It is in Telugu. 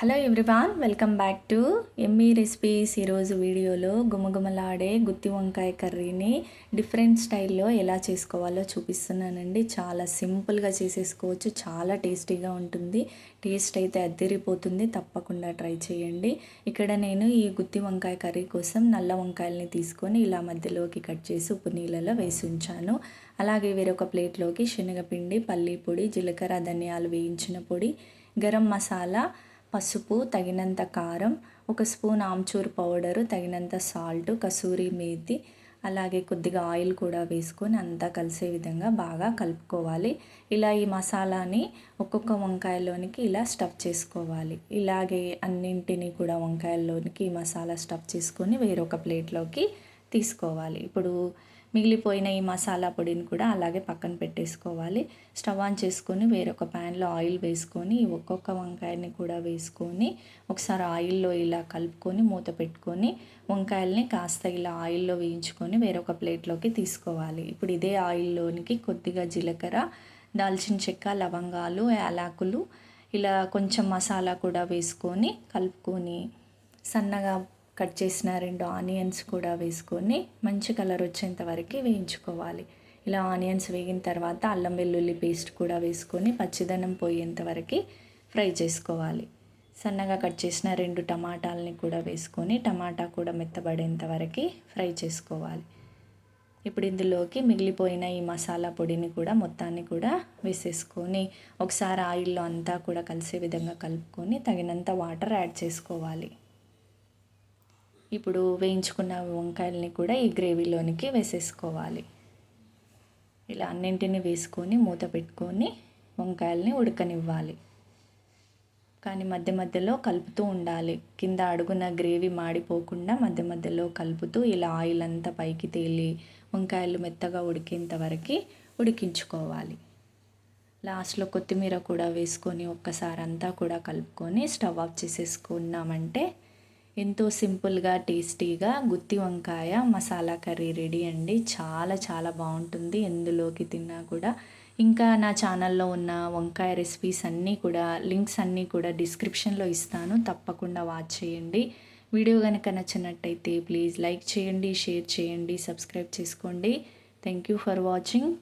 Hello everyone, welcome back to Emmy recipes. ఈరోజు వీడియోలో గుమగుమలాడే గుత్తి వంకాయ కర్రీని డిఫరెంట్ స్టైల్లో ఎలా చేసుకోవాలో చూపిస్తున్నానండి. చాలా సింపుల్గా చేసేసుకోవచ్చు, చాలా టేస్టీగా ఉంటుంది. టేస్ట్ అయితే అద్దిరిపోతుంది, తప్పకుండా ట్రై చేయండి. ఇక్కడ నేను ఈ గుత్తి వంకాయ కర్రీ కోసం నల్ల వంకాయల్ని తీసుకొని ఇలా మధ్యలోకి కట్ చేసి ఉప్పు నీళ్ళలో వేసి ఉంచాను. అలాగే వేరొక ప్లేట్లోకి శనగపిండి, పల్లీ పొడి, జీలకర్ర, ధనియాలు వేయించిన పొడి, గరం మసాలా, పసుపు, తగినంత కారం, ఒక స్పూన్ ఆమ్చూర్ పౌడరు, తగినంత సాల్ట్, కసూరి మేతి, అలాగే కొద్దిగా ఆయిల్ కూడా వేసుకొని అంతా కలిసే విధంగా బాగా కలుపుకోవాలి. ఇలా ఈ మసాలాని ఒక్కొక్క వంకాయలోనికి ఇలా స్టఫ్ చేసుకోవాలి. ఇలాగే అన్నింటినీ కూడా వంకాయల్లోనికి ఈ మసాలా స్టఫ్ చేసుకొని వేరొక ప్లేట్లోకి తీసుకోవాలి. ఇప్పుడు మిగిలిపోయిన ఈ మసాలా పొడిని కూడా అలాగే పక్కన పెట్టేసుకోవాలి. స్టవ్ ఆన్ చేసుకొని వేరొక ప్యాన్లో ఆయిల్ వేసుకొని ఒక్కొక్క వంకాయని కూడా వేసుకొని ఒకసారి ఆయిల్లో ఇలా కలుపుకొని మూత పెట్టుకొని వంకాయల్ని కాస్త ఇలా ఆయిల్లో వేయించుకొని వేరొక ప్లేట్లోకి తీసుకోవాలి. ఇప్పుడు ఇదే ఆయిల్లోనికి కొద్దిగా జీలకర్ర, దాల్చిన చెక్క, లవంగాలు, యాలకులు, ఇలా కొంచెం మసాలా కూడా వేసుకొని కలుపుకొని సన్నగా కట్ చేసిన 2 ఆనియన్స్ కూడా వేసుకొని మంచి కలర్ వచ్చేంత వరకు వేయించుకోవాలి. ఇలా ఆనియన్స్ వేగిన తర్వాత అల్లం వెల్లుల్లి పేస్ట్ కూడా వేసుకొని పచ్చిదనం పోయేంత వరకు ఫ్రై చేసుకోవాలి. సన్నగా కట్ చేసిన 2 టమాటాలని కూడా వేసుకొని టమాటా కూడా మెత్తబడేంత వరకు ఫ్రై చేసుకోవాలి. ఇప్పుడు ఇందులోకి మిగిలిపోయిన ఈ మసాలా పొడిని కూడా మొత్తాన్ని కూడా వేసేసుకొని ఒకసారి ఆయిల్లో అంతా కూడా కలిసే విధంగా కలుపుకొని తగినంత వాటర్ యాడ్ చేసుకోవాలి. ఇప్పుడు వేయించుకున్న వంకాయల్ని కూడా ఈ గ్రేవీలోనికి వేసేసుకోవాలి. ఇలా అన్నింటినీ వేసుకొని మూత పెట్టుకొని వంకాయల్ని ఉడకనివ్వాలి. కానీ మధ్య మధ్యలో కలుపుతూ ఉండాలి. కింద అడుగున గ్రేవీ మాడిపోకుండా మధ్య మధ్యలో కలుపుతూ ఇలా ఆయిల్ అంతా పైకి తేలి వంకాయలు మెత్తగా ఉడికేంత వరకు ఉడికించుకోవాలి. లాస్ట్లో కొత్తిమీర కూడా వేసుకొని ఒక్కసారి అంతా కూడా కలుపుకొని స్టవ్ ఆఫ్ చేసేసుకున్నామంటే ఎంతో సింపుల్గా టేస్టీగా గుత్తి వంకాయ మసాలా కర్రీ రెడీ అండి. చాలా చాలా బాగుంటుంది ఎందులోకి తిన్నా కూడా. ఇంకా నా ఛానల్లో ఉన్న వంకాయ రెసిపీస్ అన్నీ కూడా లింక్స్ అన్నీ కూడా డిస్క్రిప్షన్లో ఇస్తాను, తప్పకుండా వాచ్ చేయండి. వీడియో కనుక నచ్చినట్టయితే ప్లీజ్ లైక్ చేయండి, షేర్ చేయండి, సబ్స్క్రైబ్ చేసుకోండి. Thank you for watching.